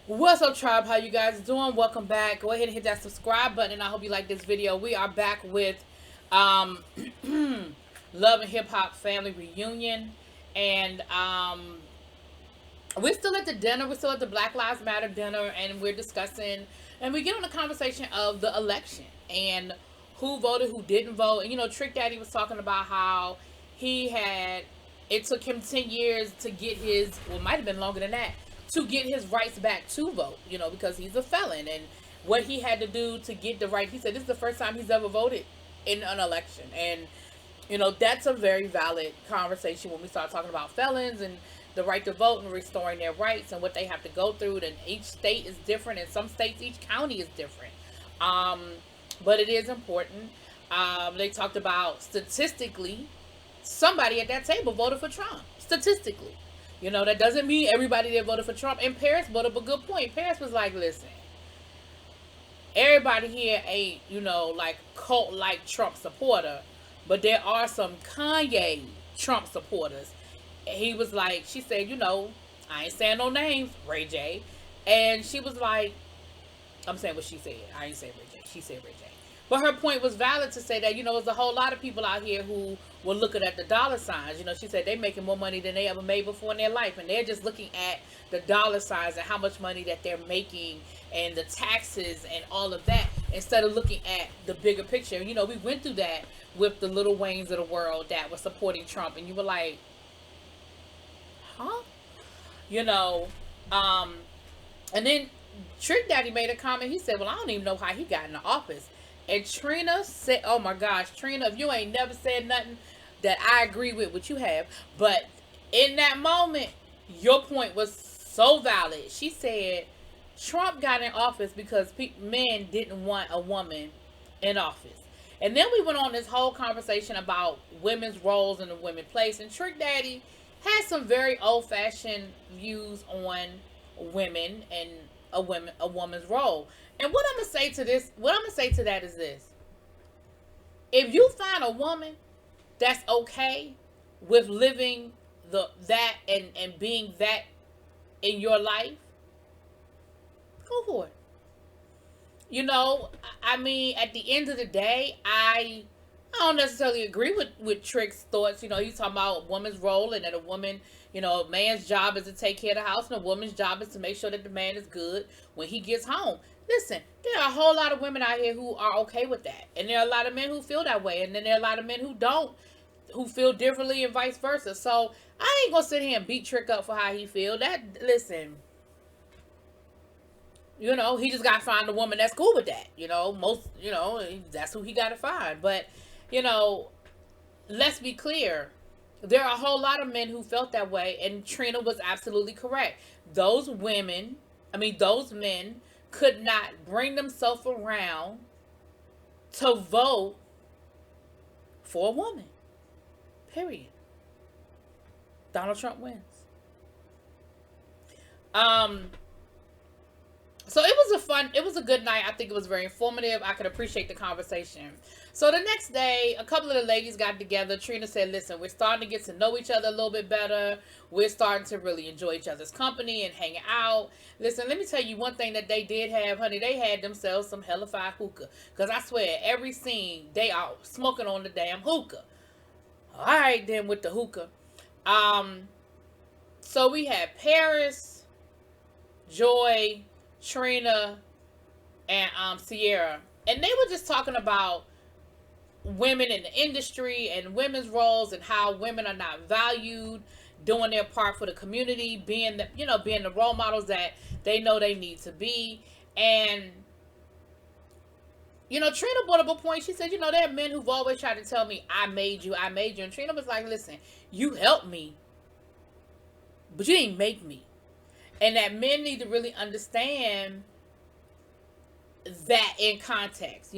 What's up, tribe? How you guys doing? Welcome back. Go ahead and hit that subscribe button, and I hope you like this video. We are back with um, Love and Hip Hop Family Reunion, and we're still at the dinner. We're still at the Black Lives Matter dinner, and we're discussing, and we get on the conversation of the election and who voted, who didn't vote. And Trick Daddy was talking about how he had. It took him 10 years to get his. Well, it might have been longer than that to get his rights back to vote. Because he's a felon, and what he had to do to get the right. He said this is the first time he's ever voted in an election, and that's a very valid conversation when we start talking about felons and the right to vote and restoring their rights and what they have to go through. And each state is different. In some states, each county is different. But it is important. They talked about statistically, somebody at that table voted for Trump. Statistically. That doesn't mean everybody that voted for Trump. And Paris brought up a good point. Paris was like, listen, everybody here ain't, like cult-like Trump supporter. But there are some Kanye Trump supporters. He was like, she said, I ain't saying no names, Ray J. And she was like, I'm saying what she said. I ain't saying Ray J. She said Ray J. But her point was valid to say that, there's a whole lot of people out here who were looking at the dollar signs. She said they're making more money than they ever made before in their life. And they're just looking at the dollar signs and how much money that they're making and the taxes and all of that instead of looking at the bigger picture. We went through that with the Lil Waynes of the world that were supporting Trump. And you were like, huh? And then Trick Daddy made a comment. He said, well, I don't even know how he got in the office. And Trina said, oh my gosh, Trina, if you ain't never said nothing that I agree with what you have. But in that moment, your point was so valid. She said, Trump got in office because men didn't want a woman in office. And then we went on this whole conversation about women's roles and the women's place. And Trick Daddy had some very old-fashioned views on women and a woman's role. And what I'm gonna say to that is this: if you find a woman that's okay with living that and being that in your life, go for it. I mean, at the end of the day, I don't necessarily agree with Trick's thoughts. He's talking about a woman's role and that a woman, a man's job is to take care of the house and a woman's job is to make sure that the man is good when he gets home. Listen, there are a whole lot of women out here who are okay with that. And there are a lot of men who feel that way. And then there are a lot of men who don't, who feel differently and vice versa. So I ain't going to sit here and beat Trick up for how he feel. Listen, he just got to find a woman that's cool with that. That's who he got to find. But, let's be clear. There are a whole lot of men who felt that way. And Trina was absolutely correct. Those men could not bring themselves around to vote for a woman. Period. Donald Trump wins. So it was a good night. I think it was very informative. I could appreciate the conversation. So the next day, a couple of the ladies got together. Trina said, listen, we're starting to get to know each other a little bit better. We're starting to really enjoy each other's company and hanging out. Listen, let me tell you one thing that they did have, honey. They had themselves some hellified hookah. Because I swear, every scene, they are smoking on the damn hookah. All right, then, with the hookah. So we had Paris, Joy, Trina, and Sierra. And they were just talking about women in the industry and women's roles and how women are not valued, doing their part for the community, being the role models that they know they need to be. And Trina brought up a point. She said, there are men who've always tried to tell me, I made you. And Trina was like, listen, you helped me, but you didn't make me. And that men need to really understand that in context, So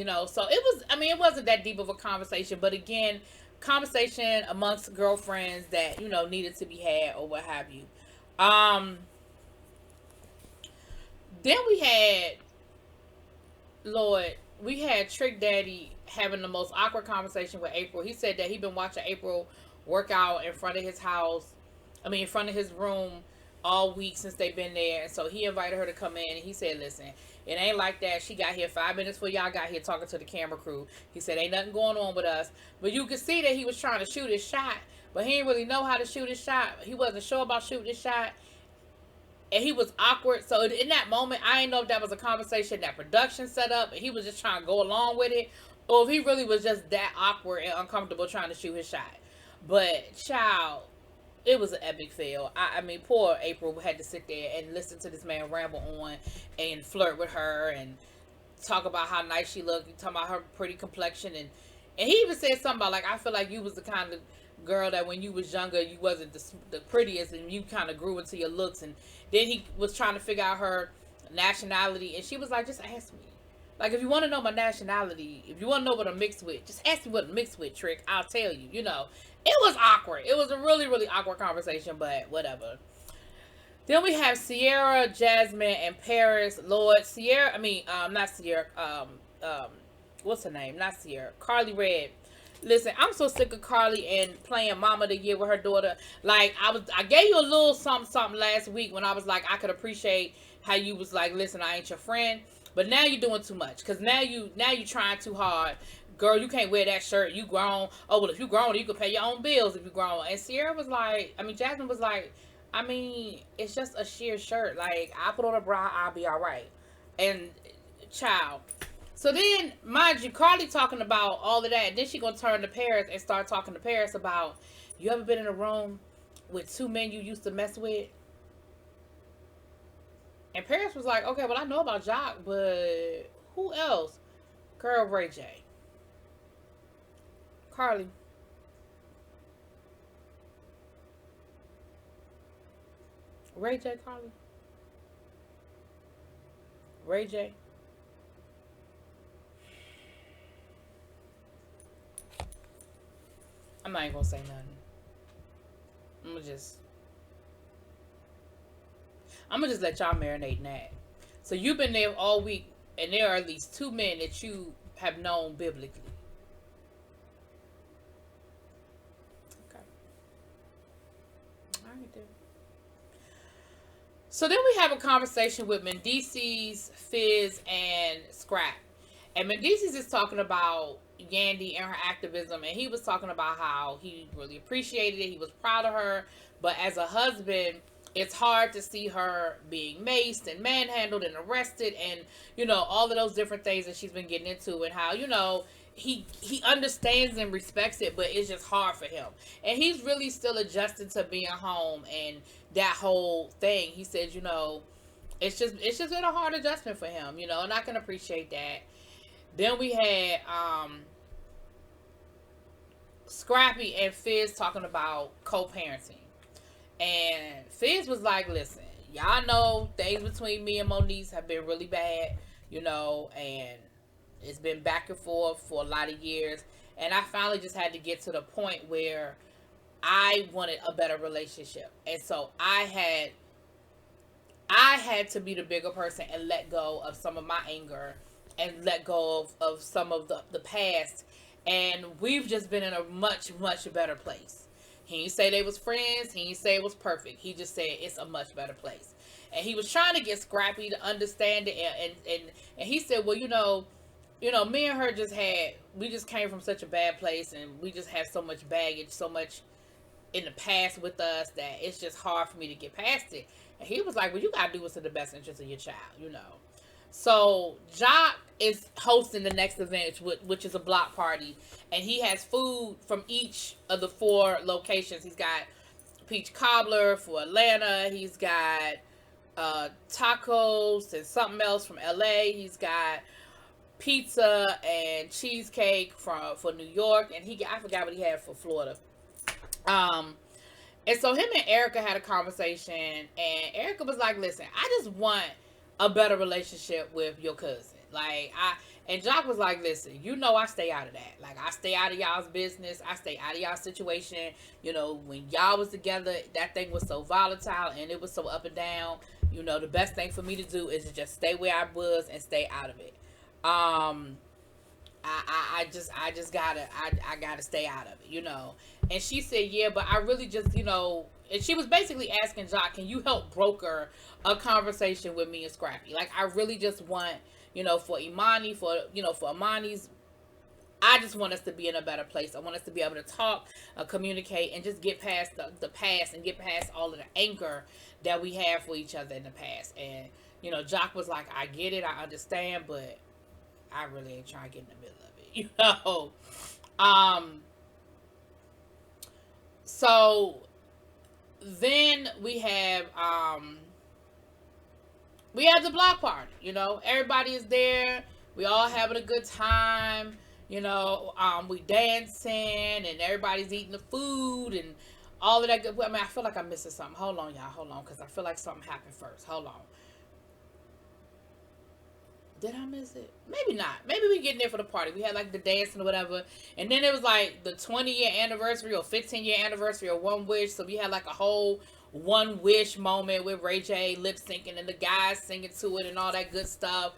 it wasn't that deep of a conversation, but again, conversation amongst girlfriends that, needed to be had or what have you. Then we had Trick Daddy having the most awkward conversation with April. He said that he'd been watching April work out in front of his house. In front of his room all week since they've been there. And so he invited her to come in, and he said, listen, it ain't like that. She got here 5 minutes before y'all got here talking to the camera crew. He said, ain't nothing going on with us. But you could see that he was trying to shoot his shot, but he didn't really know how to shoot his shot. He wasn't sure about shooting his shot. And he was awkward. So in that moment, I didn't know if that was a conversation that production set up, and he was just trying to go along with it, or if he really was just that awkward and uncomfortable trying to shoot his shot. But, child, it was an epic fail. I mean, poor April had to sit there and listen to this man ramble on and flirt with her and talk about how nice she looked, talk about her pretty complexion, and he even said something about, like, I feel like you was the kind of girl that when you was younger, you wasn't the prettiest, and you kind of grew into your looks. And then he was trying to figure out her nationality, and she was like, just ask me. Like, if you want to know my nationality, if you want to know what I'm mixed with, just ask me what I'm mixed with, Trick. I'll tell you, you know. It was awkward. It was a really, really awkward conversation, but whatever. Then we have Sierra, Jasmine, and Paris. Lord, Sierra, not Sierra, what's her name? Not Sierra. Carly Red. Listen, I'm so sick of Carly and playing Mama the Year with her daughter. Like, I gave you a little something last week when I was like, I could appreciate how you was like, listen, I ain't your friend. But now you're doing too much. Because now you trying too hard. Girl, you can't wear that shirt. You grown. Oh, well, if you grown, you can pay your own bills if you grown. And Sierra was like, Jasmine was like, it's just a sheer shirt. Like, I put on a bra, I'll be all right. And, child. So then, mind you, Carly talking about all of that. Then she gonna turn to Paris and start talking to Paris about, you ever been in a room with two men you used to mess with? And Paris was like, okay, well, I know about Jock, but who else? Girl, Ray J. Carly. Ray J, Carly. Ray J. I'm not even gonna say nothing. I'm gonna just let y'all marinate in that. So you've been there all week, and there are at least two men that you have known biblically. Okay. All right then. So then we have a conversation with Mendices, Fizz, and Scrap. And Mendices is talking about Yandy and her activism, and he was talking about how he really appreciated it. He was proud of her, but as a husband, it's hard to see her being maced and manhandled and arrested, and all of those different things that she's been getting into, and how he understands and respects it, but it's just hard for him, and he's really still adjusting to being home and that whole thing. He said, it's just been a hard adjustment for him, and I can appreciate that. Then we had Scrappy and Fizz talking about co-parenting. And Fizz was like, listen, y'all know things between me and Moniece have been really bad, and it's been back and forth for a lot of years. And I finally just had to get to the point where I wanted a better relationship. And so I had to be the bigger person and let go of some of my anger and let go of some of the past. And we've just been in a much, much better place. He didn't say they was friends. He didn't say it was perfect. He just said it's a much better place. And he was trying to get Scrappy to understand it. And he said, well, me and her we just came from such a bad place, and we just have so much baggage, so much in the past with us, that it's just hard for me to get past it. And he was like, well, you gotta do what's in the best interest of your child, So Jock is hosting the next event, which is a block party, and he has food from each of the 4 locations. He's got peach cobbler for Atlanta. He's got tacos and something else from LA. He's got pizza and cheesecake for New York, and I forgot what he had for Florida. And so him and Erica had a conversation, and Erica was like, listen, I just want a better relationship with your cousin. And Jock was like, listen, I stay out of that. Like, I stay out of y'all's business. I stay out of y'all's situation. When y'all was together, that thing was so volatile and it was so up and down. The best thing for me to do is to just stay where I was and stay out of it. I just gotta stay out of it, And she said, yeah, but I really just, and she was basically asking Jock, can you help broker a conversation with me and Scrappy? Like, I really just want, for Imani, for Imani's, I just want us to be in a better place. I want us to be able to talk, communicate, and just get past the past and get past all of the anger that we have for each other in the past. And, Jock was like, I get it, I understand, but I really ain't trying to get in the middle of it, So then we have the block party. Everybody is there. We all having a good time. We dancing and everybody's eating the food and all of that good. I feel like I'm missing something. Hold on, y'all. Hold on, because I feel like something happened first. Hold on. Did I miss it? Maybe not. Maybe we getting there for the party. We had like the dancing or whatever. And then it was like the 20-year anniversary or 15-year anniversary of One Wish. So we had like a whole One Wish moment with Ray J lip syncing and the guys singing to it and all that good stuff.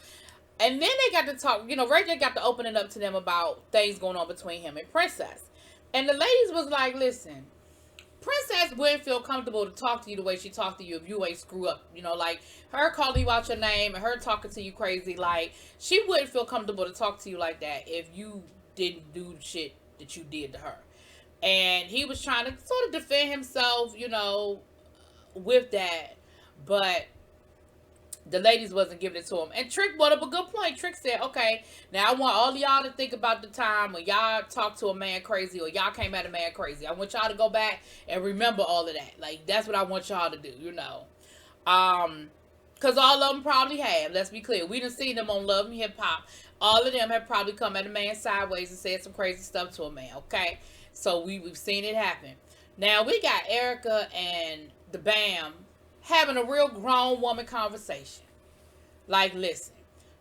And then they got to talk, Ray J got to open it up to them about things going on between him and Princess. And the ladies was like, listen, Princess wouldn't feel comfortable to talk to you the way she talked to you if you ain't screw up. Like her calling you out your name and her talking to you crazy. Like, she wouldn't feel comfortable to talk to you like that if you didn't do shit that you did to her. And he was trying to sort of defend himself, with that. But the ladies wasn't giving it to him. And Trick brought up a good point. Trick said, okay, now I want all of y'all to think about the time when y'all talked to a man crazy or y'all came at a man crazy. I want y'all to go back and remember all of that. Like, that's what I want y'all to do, Because all of them probably have. Let's be clear. We done seen them on Love and Hip Hop. All of them have probably come at a man sideways and said some crazy stuff to a man, okay? So we've seen it happen. Now, we got Erica and the Bam having a real grown woman conversation. Like, listen,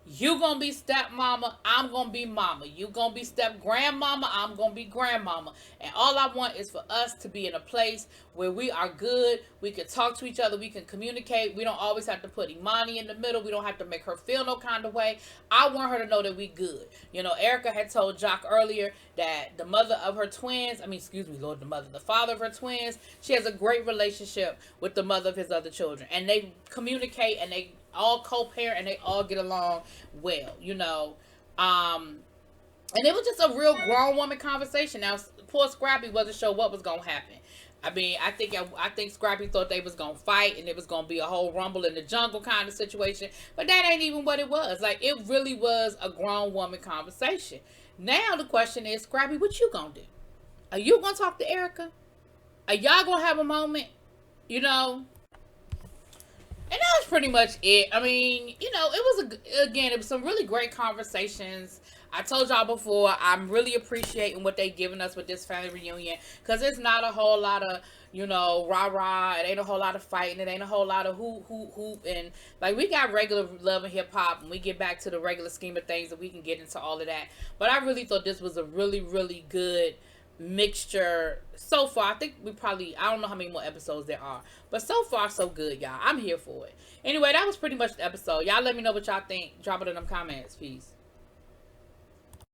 you gonna be stepmama, I'm gonna be mama. You gonna be step grandmama, I'm gonna be grandmama. And all I want is for us to be in a place where we are good. We can talk to each other. We can communicate. We don't always have to put Imani in the middle. We don't have to make her feel no kind of way. I want her to know that we good. Erica had told Jock earlier that the mother of her twins, the father of her twins, she has a great relationship with the mother of his other children. And they communicate and they all co-parent and they all get along well, and it was just a real grown woman conversation. Now, poor Scrappy wasn't sure what was gonna happen. I think Scrappy thought they was gonna fight and it was gonna be a whole rumble in the jungle kind of situation, but that ain't even what it was. Like, it really was a grown woman conversation. Now the question is, Scrappy, what you gonna do? Are you gonna talk to Erica? Are y'all gonna have a moment? And that was pretty much it. It was some really great conversations. I told y'all before, I'm really appreciating what they giving us with this family reunion. Because it's not a whole lot of, rah-rah. It ain't a whole lot of fighting. It ain't a whole lot of hoop. And, like, we got regular Love and Hip Hop. And we get back to the regular scheme of things and we can get into all of that. But I really thought this was a really, really good mixture so far. I think I don't know how many more episodes there are, but so far so good, y'all. I'm here for it. Anyway, that was pretty much the episode. Y'all let me know what y'all think. Drop it in them comments. Peace.